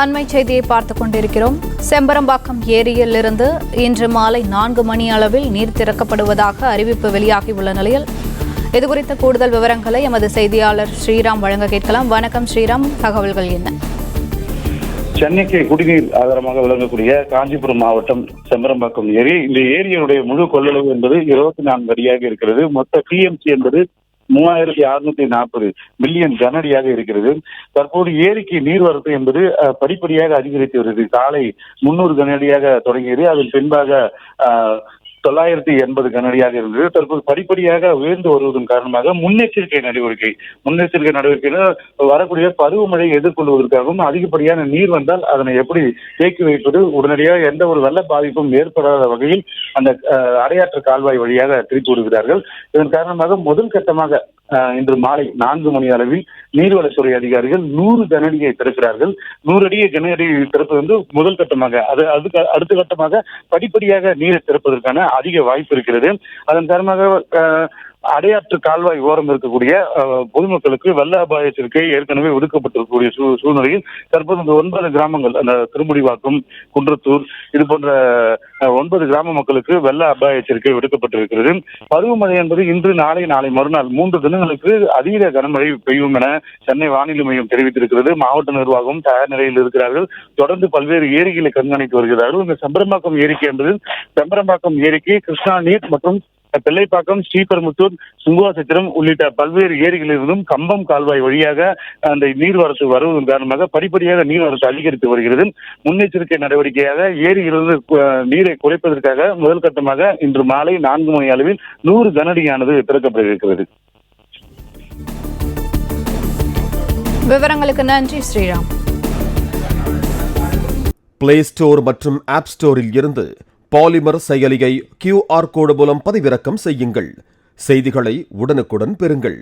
அண்மை செய்தியை பார்த்துக் கொண்டிருக்கிறோம். செம்பரம்பாக்கம் ஏரியிலிருந்து இன்று மாலை 4 மணி அளவில் நீர் திறக்கப்படுவதாக அறிவிப்பு வெளியாகியுள்ள நிலையில் இதுகுறித்த கூடுதல் விவரங்களை எமது செய்தியாளர் ஸ்ரீராம் வழங்க கேட்கலாம். வணக்கம் ஸ்ரீராம், தகவல்கள் என்ன? சென்னைக்கு குடிநீர் ஆதாரமாக விளங்கக்கூடிய காஞ்சிபுரம் மாவட்டம் செம்பரம்பாக்கம் ஏரி. இந்த ஏரியினுடைய முழு கொள்ளளவு என்பது 24 அடியாக இருக்கிறது. மொத்த டிஎம்சி என்பது 3640 மில்லியன் கனஅடியாக இருக்கிறது. தற்போது ஏரிக்கு நீர்வரத்து என்பது படிப்படியாக அதிகரித்து வருகிறது. காலை 300 கனஅடியாக தொடங்கியது. அதன் பின்பாக 980 கனஅடியாக இருந்தது. தற்போது படிப்படியாக உயர்ந்து வருவதன் காரணமாக முன்னெச்சரிக்கை நடவடிக்கைகள் வரக்கூடிய பருவமழை எதிர்கொள்வதற்காகவும் அதிகப்படியான நீர் வந்தால் அதனை எப்படி தேக்கி வைப்பது, உடனடியாக எந்த ஒரு வெள்ள பாதிப்பும் ஏற்படாத வகையில் அந்த அடையாற்று கால்வாய் வழியாக திருப்பி விடுகிறார்கள். இதன் காரணமாக முதல் கட்டமாக இன்று மாலை 4 மணி அளவில் நீர்வளத்துறை அதிகாரிகள் 100 கனஅடியை திறக்கிறார்கள். 100 அடியை கனஅடி திறப்பது வந்து முதல் கட்டமாக. அதுக்கு அடுத்த கட்டமாக படிப்படியாக நீரை திறப்பதற்கான அதிக வாய்ப்பு இருக்கிறது. அதன் காரணமாக அடையாற்று கால்வாய் ஓரம் இருக்கக்கூடிய பொதுமக்களுக்கு வெள்ள அபாய எச்சரிக்கை ஏற்கனவே விடுக்கப்பட்டிருக்கக்கூடிய சூழ்நிலையில் தற்போது இந்த 9 கிராமங்கள், அந்த திருமுடிவாக்கம், குன்றத்தூர், இது போன்ற 9 கிராம மக்களுக்கு வெள்ள அபாய எச்சரிக்கை விடுக்கப்பட்டிருக்கிறது. பருவமழை என்பது இன்று நாளை மறுநாள் 3 தினங்களுக்கு அதீத கனமழை பெய்யும் என சென்னை வானிலை மையம் தெரிவித்திருக்கிறது. மாவட்ட நிர்வாகம் தயார் நிலையில் இருக்கிறார்கள். தொடர்ந்து பல்வேறு ஏரிகளை கண்காணித்து வருகிறார்கள். இந்த செம்பரம்பாக்கம் ஏரிக்கு என்பது செம்பரம்பாக்கம் ஏரிக்கு கிருஷ்ணா நீர் மற்றும் பிள்ளைப்பாக்கம், ஸ்ரீபெரும்புத்தூர், சுங்குவாசத்திரம் உள்ளிட்ட பல்வேறு ஏரிகளிலிருந்தும் கம்பம் கால்வாய் வழியாக அந்த நீர்வரத்து வருவதன் காரணமாக படிப்படியாக நீர்வரத்து அதிகரித்து வருகிறது. முன்னெச்சரிக்கை நடவடிக்கையாக ஏரியிலிருந்து நீரை குறைப்பதற்காக முதல் கட்டமாக இன்று மாலை 4 மணி அளவில் 100 கனஅடியானது திறக்கப்பட்டிருக்கிறது. விவரங்களுக்கு நன்றி ஸ்ரீராம். பிளே ஸ்டோர் மற்றும் ஆப் ஸ்டோரில் இருந்து பாலிமர் செயலியை QR கோடு மூலம் பதிவிறக்கம் செய்யுங்கள். செய்திகளை உடனுக்குடன் பெறுங்கள்.